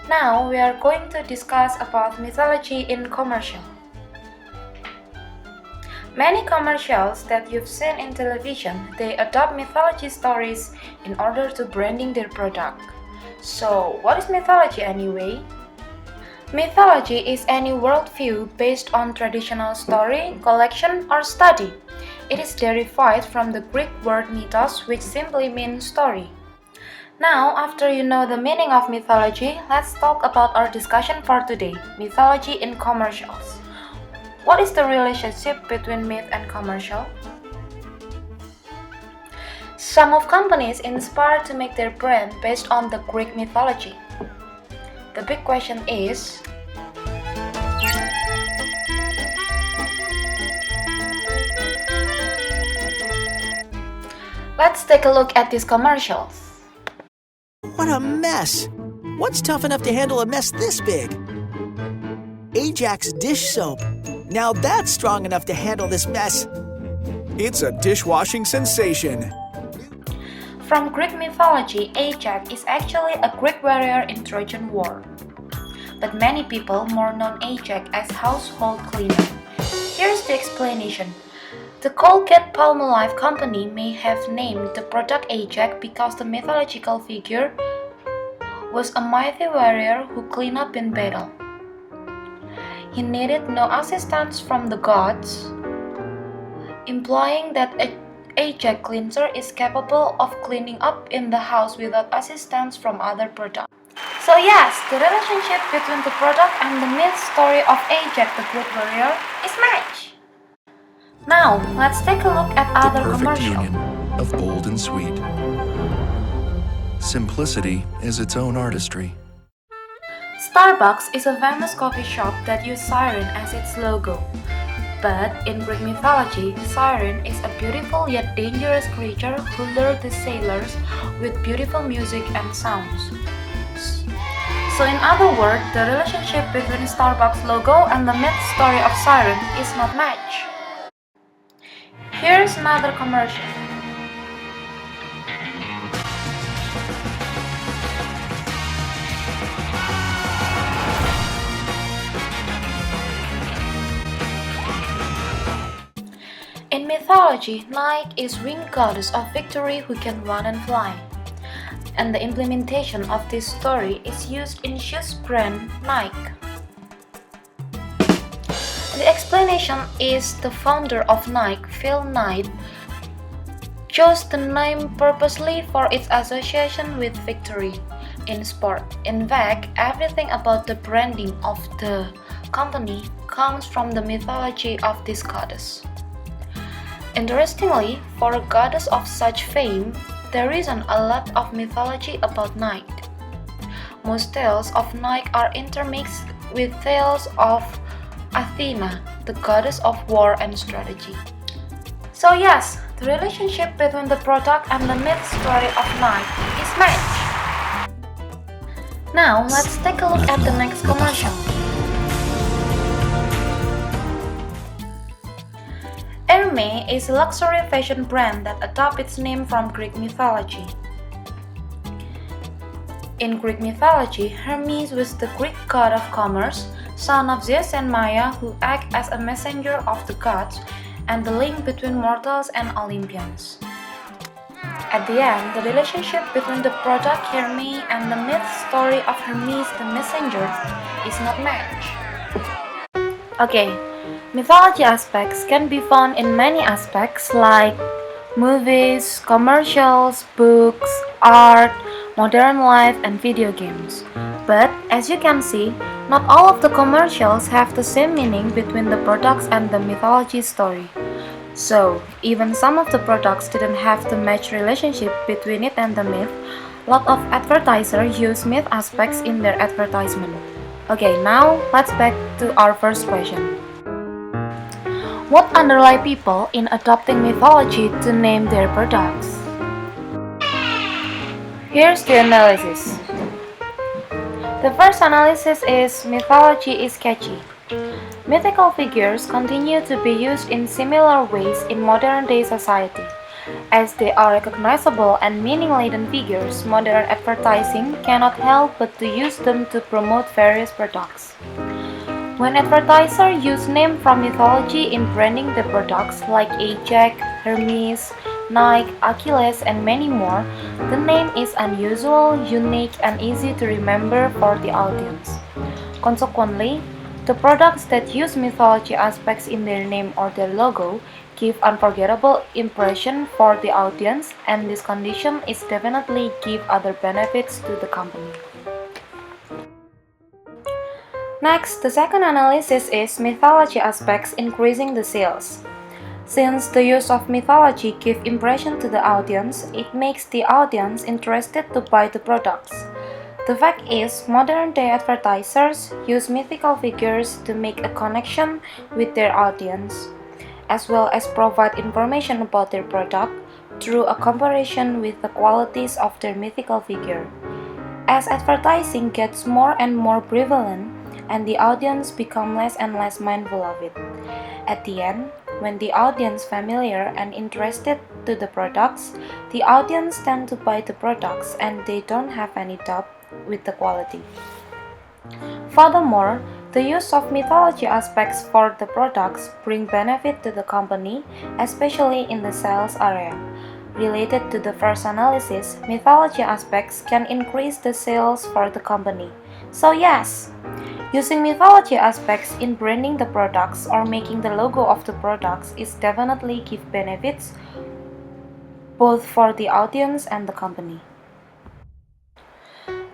Now we are going to discuss about mythology in commercial. Many commercials that you've seen in television, they adopt mythology stories in order to branding their product. So, what is mythology anyway? Mythology is any worldview based on traditional story, collection, or study. It is derived from the Greek word mythos, which simply means story. Now, after you know the meaning of mythology, let's talk about our discussion for today, mythology in commercials. What is the relationship between myth and commercial? Some of companies inspire to make their brand based on the Greek mythology. The big question is, let's take a look at these commercials. What a mess! What's tough enough to handle a mess this big? Ajax dish soap. Now that's strong enough to handle this mess. It's a dishwashing sensation. From Greek mythology, Ajax is actually a Greek warrior in Trojan War. But many people more known Ajax as household cleaner. Here's the explanation. The Colgate-Palmolive company may have named the product Ajax because the mythological figure was a mighty warrior who cleaned up in battle. He needed no assistance from the gods, implying that Ajax cleanser is capable of cleaning up in the house without assistance from other products. So yes, the relationship between the product and the myth story of Ajax the Great Warrior is match. Now, let's take a look at The other perfect commercials. union of bold and sweet. Simplicity is its own artistry. Starbucks is a famous coffee shop that uses siren as its logo. But in Greek mythology, siren is a beautiful yet dangerous creature who lured the sailors with beautiful music and sounds. So in other words, the relationship between Starbucks logo and the myth story of siren is not match. Here's another commercial. In mythology, Nike is winged goddess of victory who can run and fly. And the implementation of this story is used in shoes brand Nike. The explanation is the founder of Nike, Phil Knight, chose the name purposely for its association with victory in sport. In fact, everything about the branding of the company comes from the mythology of this goddess. Interestingly, for a goddess of such fame, there isn't a lot of mythology about Nike. Most tales of Nike are intermixed with tales of Athena, the goddess of war and strategy. So yes, the relationship between the product and the myth story of Nike is match. Now let's take a look at the next commercial. Hermes is a luxury fashion brand that adopted its name from Greek mythology. In Greek mythology, Hermes was the Greek god of commerce, son of Zeus and Maya, who act as a messenger of the gods and the link between mortals and Olympians. At the end, the relationship between the product Hermes and the myth story of Hermes the messenger is not match. Okay. Mythology aspects can be found in many aspects like movies, commercials, books, art, modern life, and video games. But as you can see, not all of the commercials have the same meaning between the products and the mythology story. So, even some of the products didn't have the match relationship between it and the myth. Lot of advertisers use myth aspects in their advertisement. Okay, now let's back to our first question. What underlie people in adopting mythology to name their products? Here's the analysis. The first analysis is mythology is catchy. Mythical figures continue to be used in similar ways in modern-day society. As they are recognizable and meaning-laden figures, modern advertising cannot help but to use them to promote various products. When advertisers use names from mythology in branding the products like Ajax, Hermes, Nike, Achilles, and many more, the name is unusual, unique, and easy to remember for the audience. Consequently, the products that use mythology aspects in their name or their logo give unforgettable impression for the audience, and this condition is definitely give other benefits to the company. Next, the second analysis is mythology aspects increasing the sales. Since the use of mythology gives impression to the audience, it makes the audience interested to buy the products. The fact is, modern-day advertisers use mythical figures to make a connection with their audience, as well as provide information about their product through a comparison with the qualities of their mythical figure. As advertising gets more and more prevalent, and the audience become less and less mindful of it. At the end, when the audience familiar and interested to the products, the audience tend to buy the products and they don't have any doubt with the quality. Furthermore, the use of mythology aspects for the products bring benefit to the company, especially in the sales area. Related to the first analysis, mythology aspects can increase the sales for the company. So yes, using mythology aspects in branding the products or making the logo of the products is definitely give benefits both for the audience and the company.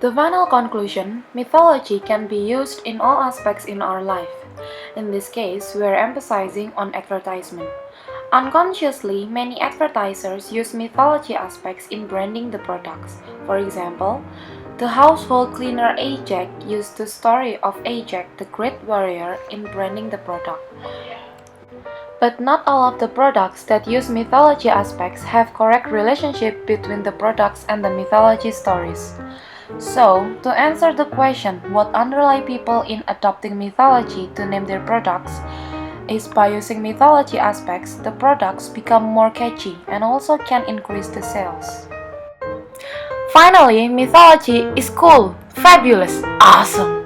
The final conclusion, mythology can be used in all aspects in our life. In this case, we are emphasizing on advertisement. Unconsciously, many advertisers use mythology aspects in branding the products. For example, the household cleaner Ajax used the story of Ajax the great warrior in branding the product. But not all of the products that use mythology aspects have correct relationship between the products and the mythology stories. So, to answer the question what underlie people in adopting mythology to name their products, is by using mythology aspects, the products become more catchy and also can increase the sales. Finally, mythology is cool, fabulous, awesome.